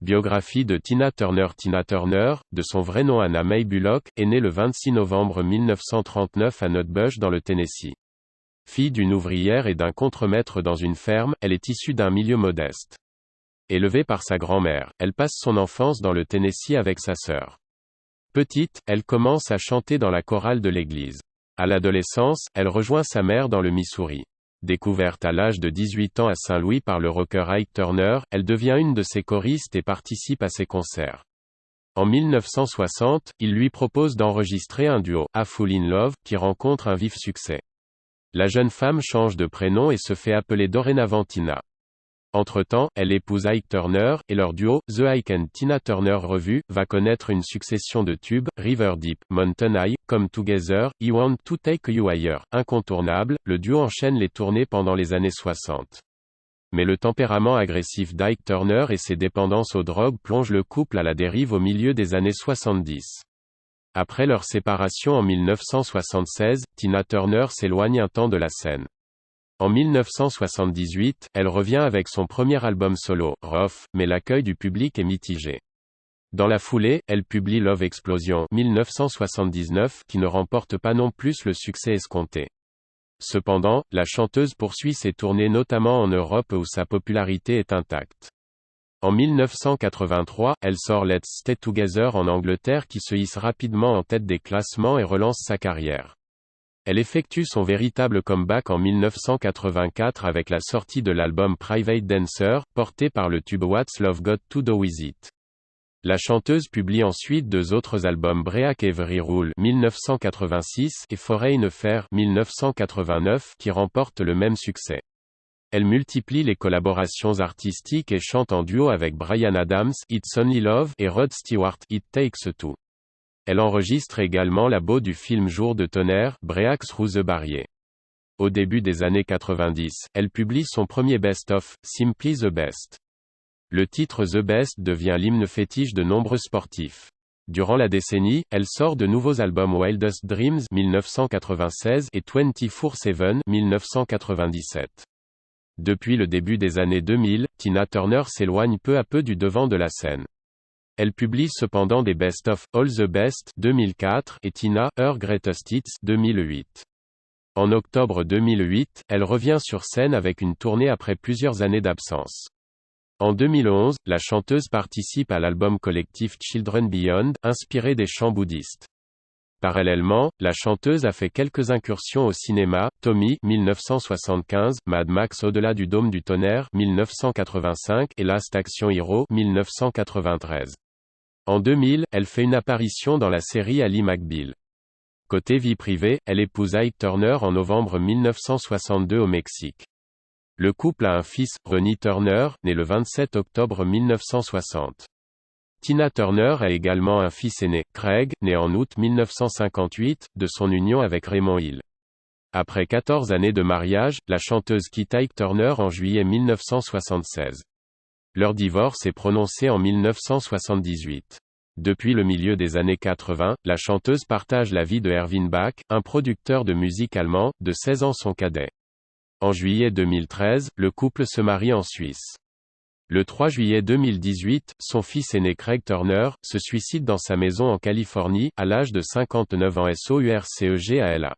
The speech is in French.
Biographie de Tina Turner. Tina Turner, de son vrai nom Anna Mae Bullock, est née le 26 novembre 1939 à Nutbush dans le Tennessee. Fille d'une ouvrière et d'un contremaître dans une ferme, elle est issue d'un milieu modeste. Élevée par sa grand-mère, elle passe son enfance dans le Tennessee avec sa sœur. Petite, elle commence à chanter dans la chorale de l'église. À l'adolescence, elle rejoint sa mère dans le Missouri. Découverte à l'âge de 18 ans à Saint-Louis par le rocker Ike Turner, elle devient une de ses choristes et participe à ses concerts. En 1960, il lui propose d'enregistrer un duo, A Fool in Love, qui rencontre un vif succès. La jeune femme change de prénom et se fait appeler dorénavant Tina. Entre-temps, elle épouse Ike Turner, et leur duo, The Ike and Tina Turner Revue, va connaître une succession de tubes, River Deep, Mountain High, Come Together, I Want to Take You Higher. Incontournable, le duo enchaîne les tournées pendant les années 60. Mais le tempérament agressif d'Ike Turner et ses dépendances aux drogues plongent le couple à la dérive au milieu des années 70. Après leur séparation en 1976, Tina Turner s'éloigne un temps de la scène. En 1978, elle revient avec son premier album solo, Rough, mais l'accueil du public est mitigé. Dans la foulée, elle publie Love Explosion, 1979, qui ne remporte pas non plus le succès escompté. Cependant, la chanteuse poursuit ses tournées notamment en Europe où sa popularité est intacte. En 1983, elle sort Let's Stay Together en Angleterre qui se hisse rapidement en tête des classements et relance sa carrière. Elle effectue son véritable comeback en 1984 avec la sortie de l'album Private Dancer, porté par le tube What's Love Got to Do With It. La chanteuse publie ensuite deux autres albums Break Every Rule 1986 et Foreign Affair 1989 qui remportent le même succès. Elle multiplie les collaborations artistiques et chante en duo avec Bryan Adams, It's Only Love, et Rod Stewart, It Takes Two. Elle enregistre également la BO du film Jour de tonnerre, Breaks Through the Barrier. Au début des années 90, elle publie son premier best-of, Simply the Best. Le titre The Best devient l'hymne fétiche de nombreux sportifs. Durant la décennie, elle sort de nouveaux albums Wildest Dreams 1996 et 24/7 1997. Depuis le début des années 2000, Tina Turner s'éloigne peu à peu du devant de la scène. Elle publie cependant des best-of, All the Best 2004 et Tina, Her Greatest Hits 2008. En octobre 2008, elle revient sur scène avec une tournée après plusieurs années d'absence. En 2011, la chanteuse participe à l'album collectif Children Beyond, inspiré des chants bouddhistes. Parallèlement, la chanteuse a fait quelques incursions au cinéma, Tommy 1975, Mad Max Au-delà du dôme du tonnerre 1985 et Last Action Hero 1993. En 2000, elle fait une apparition dans la série Ally McBeal. Côté vie privée, elle épouse Ike Turner en novembre 1962 au Mexique. Le couple a un fils, Ronnie Turner, né le 27 octobre 1960. Tina Turner a également un fils aîné, Craig, né en août 1958, de son union avec Raymond Hill. Après 14 années de mariage, la chanteuse quitte Ike Turner en juillet 1976. Leur divorce est prononcé en 1978. Depuis le milieu des années 80, la chanteuse partage la vie de Erwin Bach, un producteur de musique allemand, de 16 ans son cadet. En juillet 2013, le couple se marie en Suisse. Le 3 juillet 2018, son fils aîné Craig Turner, se suicide dans sa maison en Californie, à l'âge de 59 ans. SOURCEGALA.